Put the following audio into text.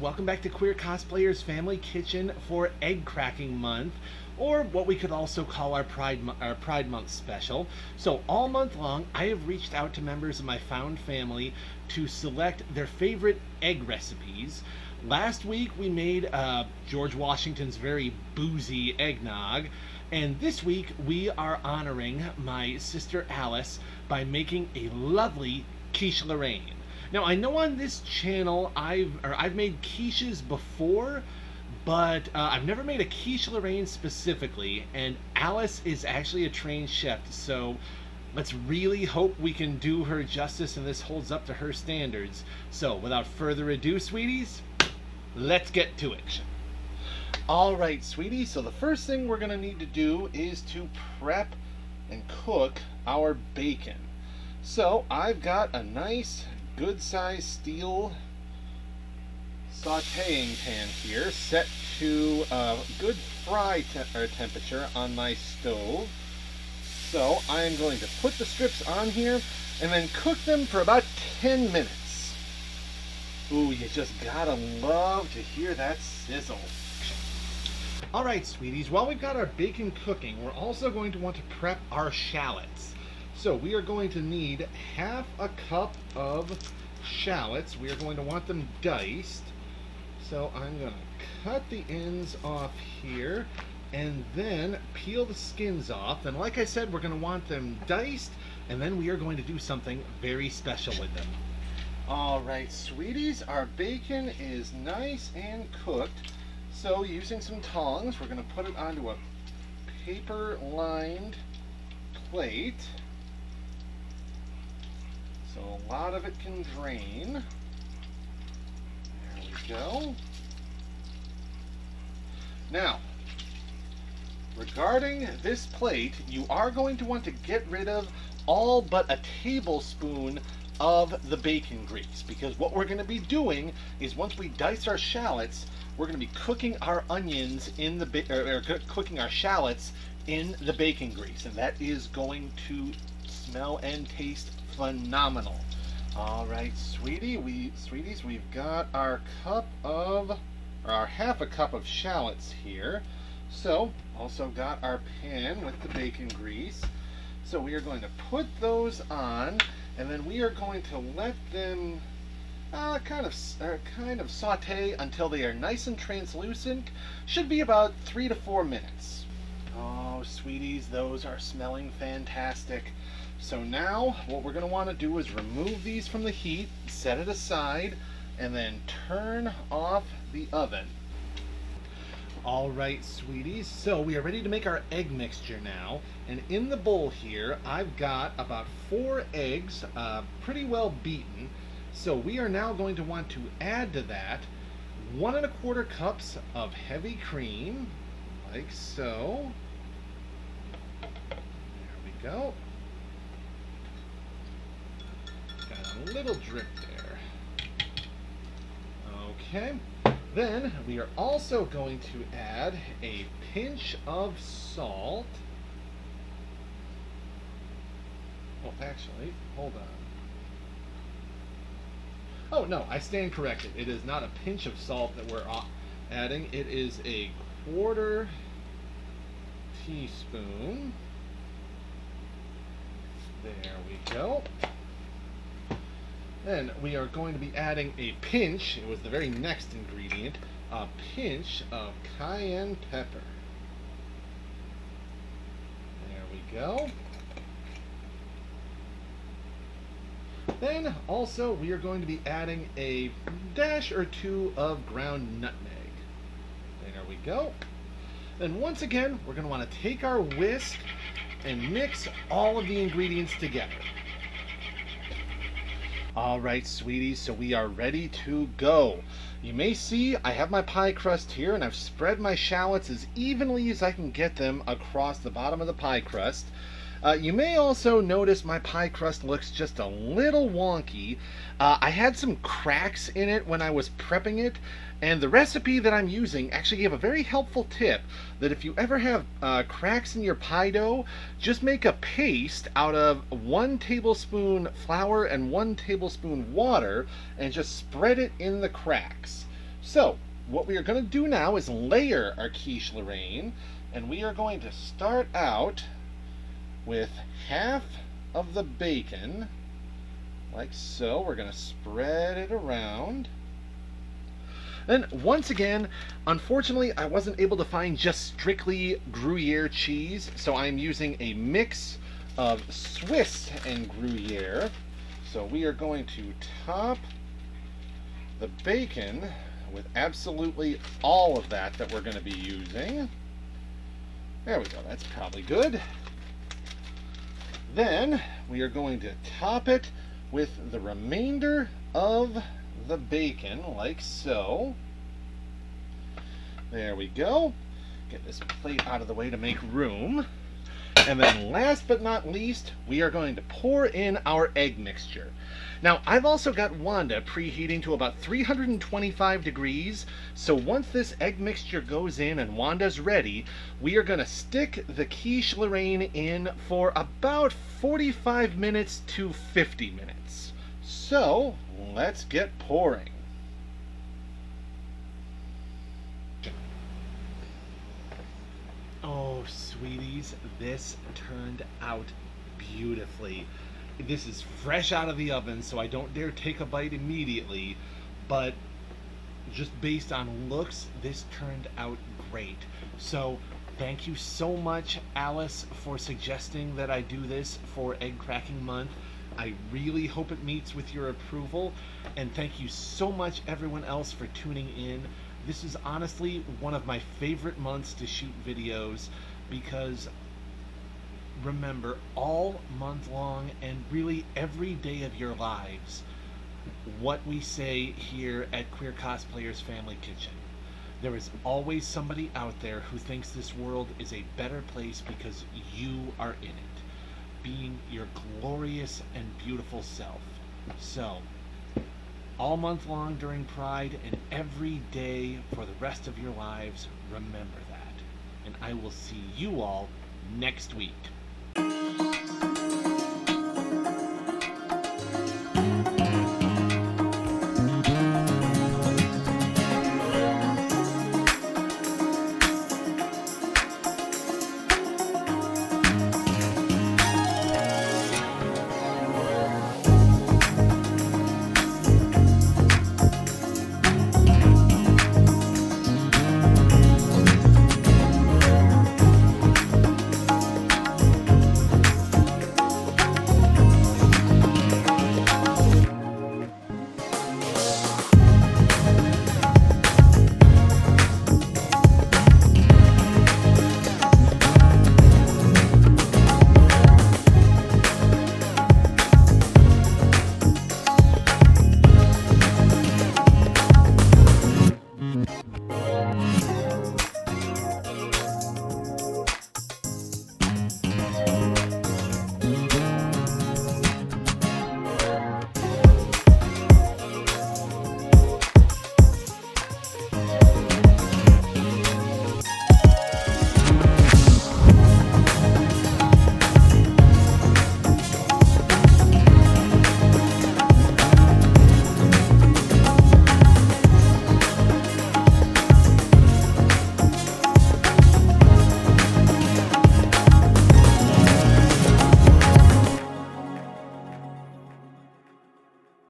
welcome back to Queer Cosplayers Family Kitchen for Egg Cracking Month, or what we could also call our Pride Month special. So all month long, I have reached out to members of my found family to select their favorite egg recipes. Last week we made George Washington's very boozy eggnog, and this week we are honoring my sister Alice by making a lovely Quiche Lorraine. Now, I know on this channel I've made quiches before, but I've never made a Quiche Lorraine specifically, and Alice is actually a trained chef, so let's really hope we can do her justice and this holds up to her standards. So, without further ado, sweeties, let's get to it. Alright, sweeties, so the first thing we're going to need to do is to prep and cook our bacon. So, I've got a nice good sized steel sauteing pan here set to a good fry temperature on my stove. So I am going to put the strips on here and then cook them for about 10 minutes. Ooh, you just gotta love to hear that sizzle. Alright, sweeties, while we've got our bacon cooking, we're also going to want to prep our shallots. So we are going to need half a cup of shallots. We are going to want them diced. So I'm going to cut the ends off here and then peel the skins off. And like I said, we're going to want them diced, and then we are going to do something very special with them. Alright, sweeties, our bacon is nice and cooked. So using some tongs, we're going to put it onto a paper-lined plate, so a lot of it can drain. There we go. Now, regarding this plate, you are going to want to get rid of all but a tablespoon of the bacon grease, because what we're going to be doing is once we dice our shallots, we're going to be cooking our onions in the cooking our shallots in the bacon grease, and that is going to smell and taste phenomenal. All right, sweeties, we've got our half a cup of shallots here. So, also got our pan with the bacon grease. So we are going to put those on, and then we are going to let them kind of saute until they are nice and translucent. Should be about 3 to 4 minutes. Oh, sweeties, those are smelling fantastic. So now what we're going to want to do is remove these from the heat, set it aside, and then turn off the oven. Alright, sweeties, so we are ready to make our egg mixture now. And in the bowl here, I've got about 4 eggs, pretty well beaten. So we are now going to want to add to that 1 1/4 cups of heavy cream, like so. There we go. Got a little drip there. Okay. Then we are also going to add a pinch of salt. Oh, actually, hold on. Oh, no, I stand corrected. It is not a pinch of salt that we're adding. It is a 1/4 teaspoon. There we go. Then we are going to be adding a pinch, it was the very next ingredient, a pinch of cayenne pepper. There we go. Then also we are going to be adding a dash or 2 of ground nutmeg. There we go. Then once again, we're going to want to take our whisk and mix all of the ingredients together. Alright, sweeties, so we are ready to go. You may see I have my pie crust here, and I've spread my shallots as evenly as I can get them across the bottom of the pie crust. You may also notice my pie crust looks just a little wonky. I had some cracks in it when I was prepping it, and the recipe that I'm using actually gave a very helpful tip that if you ever have cracks in your pie dough, just make a paste out of 1 tablespoon flour and 1 tablespoon water and just spread it in the cracks. So, what we are going to do now is layer our quiche Lorraine, and we are going to start out with half of the bacon, like so. We're going to spread it around. Then, once again, unfortunately, I wasn't able to find just strictly Gruyere cheese, so I'm using a mix of Swiss and Gruyere. So we are going to top the bacon with absolutely all of that we're going to be using. There we go, that's probably good. Then we are going to top it with the remainder of the bacon, like so. There we go. Get this plate out of the way to make room. And then last but not least, we are going to pour in our egg mixture. Now, I've also got Wanda preheating to about 325 degrees, so once this egg mixture goes in and Wanda's ready, we are going to stick the quiche Lorraine in for about 45 minutes to 50 minutes. So, let's get pouring. Oh, sweeties, this turned out beautifully. This is fresh out of the oven, so I don't dare take a bite immediately, but just based on looks, this turned out great. So, thank you so much, Alice, for suggesting that I do this for Egg Cracking Month. I really hope it meets with your approval, and thank you so much, everyone else, for tuning in. This is honestly one of my favorite months to shoot videos because, remember, all month long and really every day of your lives, what we say here at Queer Cosplayers Family Kitchen. There is always somebody out there who thinks this world is a better place because you are in it, being your glorious and beautiful self. So, all month long during Pride and every day for the rest of your lives, remember that. And I will see you all next week.